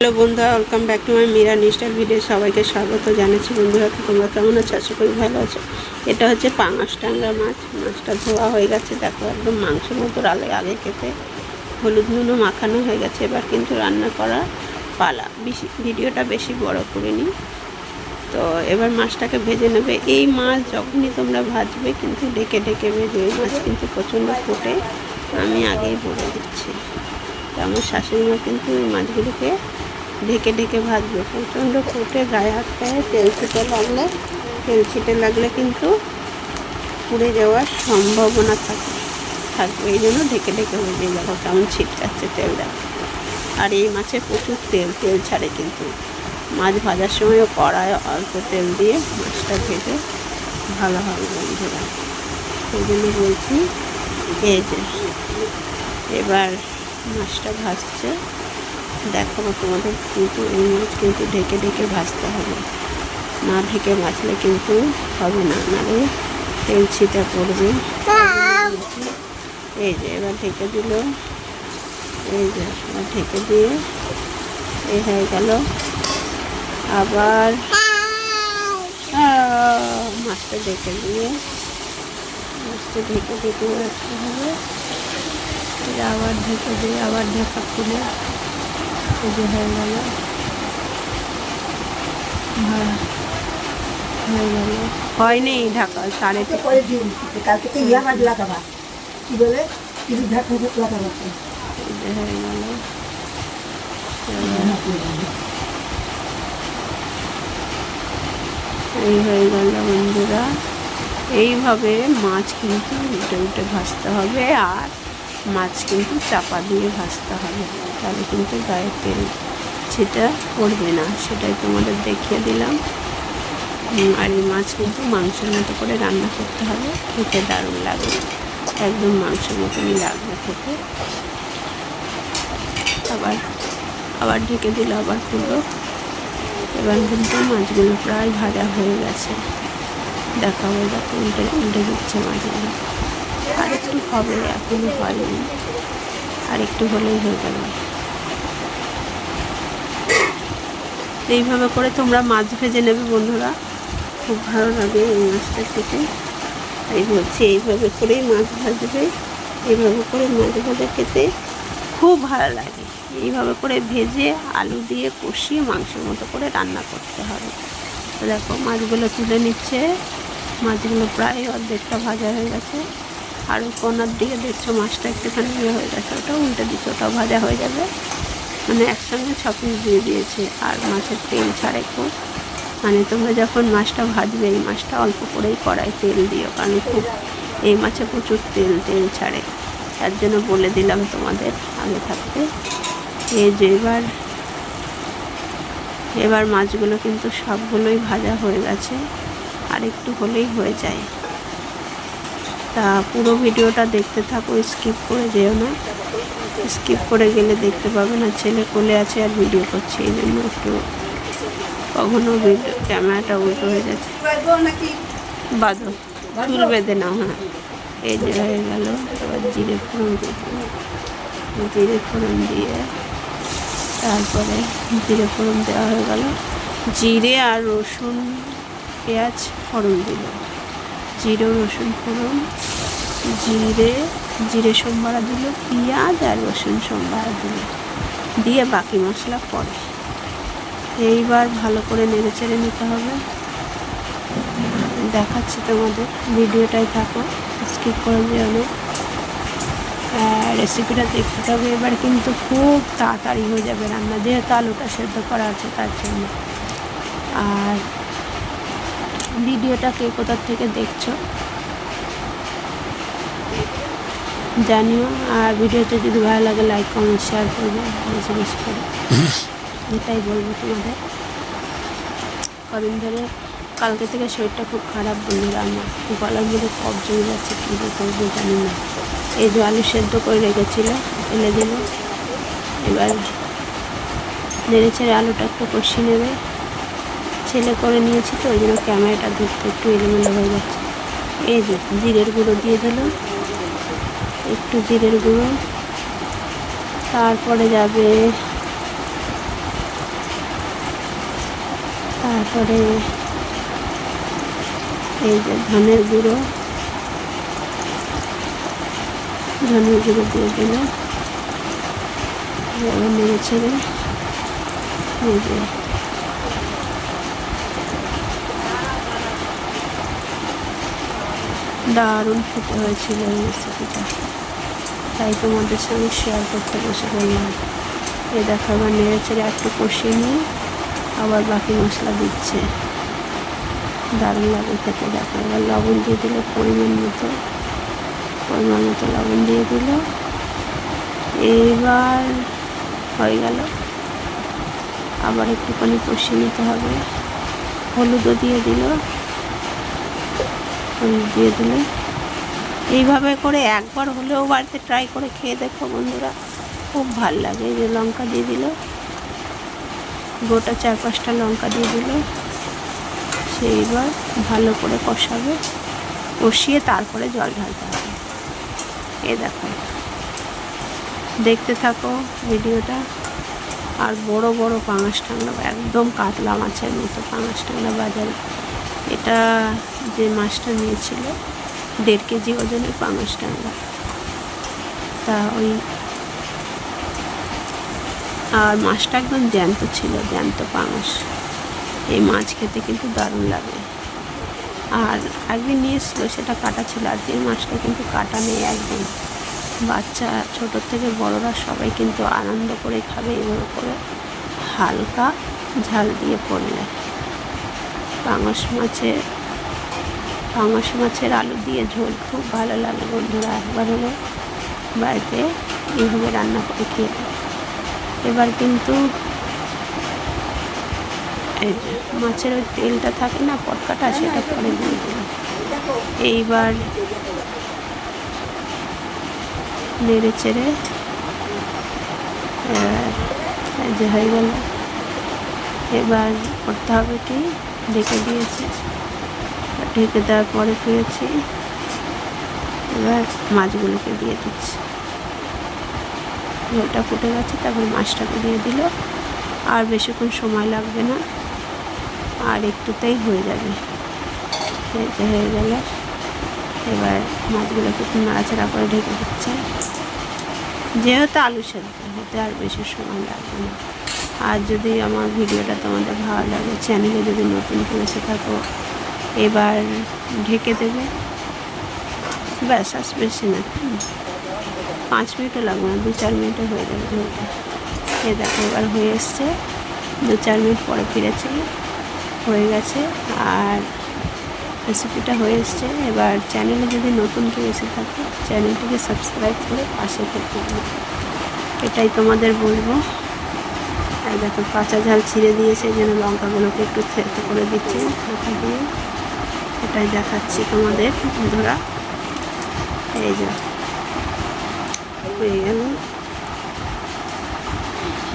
Hello বন্ধুরা, welcome back to my মীরা নিস্টার ভিডিও। সবাইকে স্বাগত জানাচ্ছি। বন্ধুরা, তোমরা কেমন আছো? আশা করি ভালো আছো। এটা হচ্ছে পাঙাশ ট্যাংরা মাছ। মাছটা ধোয়া হয়ে গেছে, দেখো একদম মাংসের মতো আগে খেতে হলুদ নুনও মাখানো হয়ে গেছে। এবার কিন্তু রান্না করা পালা। ভিডিওটা বেশি বড় করিনি। তো এবার মাছটাকে ভেজে নেবে। এই মাছ যখনই তোমরা ভাজবে কিন্তু ডেকে ডেকে ভেজে। এই মাছ কিন্তু প্রচণ্ড ফোটে, আমি আগেই বলে দিচ্ছি। তো আমার শাশুড়িমা কিন্তু এই মাছগুলোকে ঢেকে ঢেকে ভাজবে। প্রচণ্ড ফুটে গায়ে হাত পায়ে তেল ছিটে লাগলে কিন্তু পুড়ে যাওয়ার সম্ভাবনা থাকবে। এই জন্য ঢেকে ঢেকে ভেজে দেখো কেমন ছিটকাচ্ছে তেল দেখো। আর এই মাছে প্রচুর তেল ছাড়ে কিন্তু। মাছ ভাজার সময়ও কড়ায় অল্প তেল দিয়ে মাছটা ভেজে ভালো হবে বন্ধুরা। সেই জন্য বলছি। এই যে এবার মাছটা ভাজছে, দেখাবো তোমাদের। কিন্তু এই মাছ কিন্তু ঢেকে ঢেকে ভাজতে হবে, না ঢেকে ভাজলে কিন্তু হবে না, নাহলে তেল ছিটা পড়বে। এই যে এবার ঢেকে দিল, এই যে এবার ঢেকে দিয়ে এই হয়ে গেল। আবার মাছটা ঢেকে দিয়ে রাখতে হবে। আবার ঢেকে দিয়ে আবার ঢাকা খুলে এই যে হয়ে গেল। হয়নি ঢাকা সাড়ে কালকে তো মাছ লাগাবা কি বলে লাগাবা হয়ে গেল। এই হয়ে গেল বন্ধুরা। এইভাবে মাছ কিন্তু উল্টে উল্টে ভাজতে হবে, আর মাছ কিন্তু চাপা দিয়ে ভাজতে হবে, তাহলে কিন্তু গায়ে তেল ছিটা পড়বে না। সেটাই তোমাদের দেখিয়ে দিলাম। আর এই মাছ কিন্তু মাংসের মতো করে রান্না করতে হবে, খেতে দারুণ লাগবে, একদম মাংসের মতনই লাগবে খেতে। আবার ঢেকে দিল, আবার খুললো। এবার কিন্তু মাছগুলো প্রায় ভাজা হয়ে গেছে, দেখাবো। দেখো উল্টে দিচ্ছে মাছগুলো। আর একটু হবে, এখনো হয়নি, আর একটু হলেই হয়ে গেল। এইভাবে করে তোমরা মাছ ভেজে নেবে বন্ধুরা, খুব ভালো লাগে এই মাছটা খেতে। তাই বলছি, এইভাবে করেই মাছ ভাজবে। এইভাবে করে মাছ ভাজা খেতে খুব ভালো লাগে। এইভাবে করে ভেজে আলু দিয়ে কষিয়ে মাংসের মতো করে রান্না করতে হবে। তো দেখো মাছগুলো তুলে নিচ্ছে। মাছগুলো প্রায় অর্ধেকটা ভাজা হয়ে গেছে। আরও কোনার দিকে দেখছো মাছটা একটুখানি হয়ে গেছে, ওটাও উল্টে দিচ্ছে, ওটাও ভাজা হয়ে যাবে। মানে একসঙ্গে 6 পিস দিয়ে দিয়েছে। আর মাছের তেল ছাড়ে খুব। মানে তোমরা যখন মাছটা ভাজবে, এই মাছটা অল্প করেই কড়াই তেল দিও, কারণ খুব এই মাছে প্রচুর তেল ছাড়ে। তার জন্য বলে দিলাম তোমাদের আগে থাকতে। এই যে এবার মাছগুলো কিন্তু সবগুলোই ভাজা হয়ে গেছে, আর একটু হলেই হয়ে যায়। তা পুরো ভিডিওটা দেখতে থাকো, স্কিপ করে যেও না। স্কিপ করে গেলে দেখতে পাবে না। ছেলে কোলে আছে আর ভিডিও করছে, এই জন্য একটু কখনো ক্যামেরাটা উল্টো হয়ে যাচ্ছে। বাঁধো, চুল বেঁধে নাও। হ্যাঁ, এই যে হয়ে গেল। এবার জিরে ফোড়ন দিয়ে তারপরে জিরে ফোড়ন দেওয়া হয়ে গেল। জিরে আর রসুন পেঁয়াজ ফোড়ন দিল। জিরে রসুন ফোড়ন, জিরে সোমবারা দিল, পেঁয়াজ আর রসুন সোমবারা দিল, দিয়ে বাকি মশলা পরে। এইবার ভালো করে নেড়ে চেড়ে নিতে হবে। দেখাচ্ছি তোমাদের, ভিডিওটাই থাকো, স্কিপ করে যেও না। রেসিপিটা দেখতে হবে। এবার কিন্তু খুব তাড়াতাড়ি হয়ে যাবে রান্না, যেহেতু আলুটা সেদ্ধ করা আছে তার জন্য। আর ভিডিওটা কে কোথার থেকে দেখছো জানিও। আর ভিডিওটা যদি ভালো লাগে লাইক কমেন্ট শেয়ার করবে বেশি করে, এটাই বলবো তোমাদের। কদিন ধরে কালকে থেকে শরীরটা খুব খারাপ বন্ধুরা। আমার গলার মধ্যে কফ জমে যাচ্ছে, কী করবো জানি না। এই যে আলু সেদ্ধ করে রেখেছিল ফেলে দিল। এবার নেড়ে ছেড়ে আলুটা একটু কষিয়ে নেবে। ছেলে করে নিয়েছি তো ওই জন্য ক্যামেরাটা ধরতে একটু এলোমেলো হয়ে যাচ্ছে। এই যে জিরের গুঁড়ো দিয়ে দিলাম, একটু জিরের গুঁড়ো। তারপরে যাবে তারপরে এই যে ধনের গুঁড়ো দিয়ে দিল। এবার নেড়ে ছেড়ে এই যে দারুণ খেতে হয়েছিল এই রেসিপিটা, তাই তোমাদের সঙ্গে শেয়ার করতে বসে বললাম। এ দেখো আবার নেড়ে চেড়ে একটু কষিয়ে নিয়ে আবার বাকি মশলা দিচ্ছে, দারুণ লাগে খেতে। দেখো এবার লবণ দিয়ে দিল পরিমাণ মতো লবণ দিয়ে দিল। এইবার হয়ে গেল, আবার একটুখানি কষিয়ে নিতে হবে। হলুদও দিয়ে দিল, এইভাবে করে একবার হলেও বাড়িতে ট্রাই করে খেয়ে দেখো বন্ধুরা, খুব ভাল লাগে। এই যে লঙ্কা দিয়ে দিল, গোটা 4-5টা লঙ্কা দিয়ে দিল। সেইবার ভালো করে কষাবে, কষিয়ে তারপরে জল ঢালতে হবে। এ দেখো, দেখতে থাকো ভিডিওটা। আর বড় বড় পাঙাশ ট্যাংরা, একদম কাতলা মাছের মতো পাঙাশ ট্যাংরা বাজারে। এটা যে মাছটা নিয়েছিল 1.5 কেজি ওজনের পাঙাশ ট্যাংরা, তা ওই আর মাছটা একদম জ্যান্ত ছিল, জ্যান্ত পাঙাশ। এই মাছ খেতে কিন্তু দারুণ লাগে। আর একদিন নিয়ে এসেছিলো, সেটা কাটা ছিল। আজকের মাছটা কিন্তু কাটা নেই একদম। বাচ্চা ছোটোর থেকে বড়রা সবাই কিন্তু আনন্দ করে খাবে এভাবে করে হালকা ঝাল দিয়ে করলে। পাঙাশ মাছের আলু দিয়ে ঝোল খুব ভালো লাগে বন্ধুরা, একবার হলে বাড়িতে এইভাবে রান্না করে খেয়ে দেবে। এবার কিন্তু এই যে মাছের ওই তেলটা থাকে না পটকাটা, সেটা পরে দিয়ে দিলাম। এইবার নেড়ে চেড়ে যে হয়ে গেল। এবার করতে হবে কি, ঢেকে দিয়েছি, ঢেকে দেওয়ার পরে ফিরেছি। এবার মাছগুলোকে দিয়ে দিচ্ছি, ঝোলটা ফুটে গেছে। তারপর মাছটাকে দিয়ে দিল। আর বেশিক্ষণ সময় লাগবে না, আর একটুতেই হয়ে যাবে। হয়ে গেল। এবার মাছগুলোকে একটু নাড়াচাড়া করে ঢেকে দিচ্ছে। যেহেতু আলু সেদ্ধ হতে আর বেশি সময় লাগবে না। আর যদি আমার ভিডিওটা তোমাদের ভালো লাগে, চ্যানেলে যদি নতুন করে এসে থাকো, এবার ঢেকে দেবে। ব্যাস, আর বেশি না, 5 মিনিটও লাগবে না, 2-4 মিনিটে হয়ে যাবে ঝোলটা। এ দেখো এবার হয়ে এসছে, 2-4 মিনিট পরে ফিরেছি, হয়ে গেছে। আর রেসিপিটা হয়ে এসছে। এবার চ্যানেলে যদি নতুন কেউ এসে থাকে, চ্যানেলটিকে সাবস্ক্রাইব করে পাশে থাকতে হবে, এটাই তোমাদের বলবো। আর দেখো কাঁচা ঝাল ছিঁড়ে দিয়েছে, এই জন্য লঙ্কাগুলোকে একটু থেতো করে দিচ্ছি হাতা দিয়ে, এটাই দেখাচ্ছি তোমাদের বন্ধুরা। এই যে হয়ে গেল,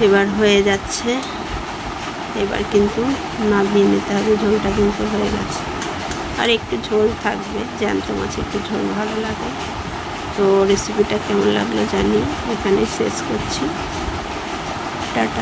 এবার হয়ে যাচ্ছে। এবার কিন্তু নামিয়ে নিতে হবে, ঝোলটা কিন্তু হয়ে গেছে। আর একটু ঝোল থাকবে, জ্যান্ত মাছ একটু ঝোল ভালো লাগে। তো রেসিপিটা কেমন লাগলো জানি, এখানে শেষ করছি। টাটা।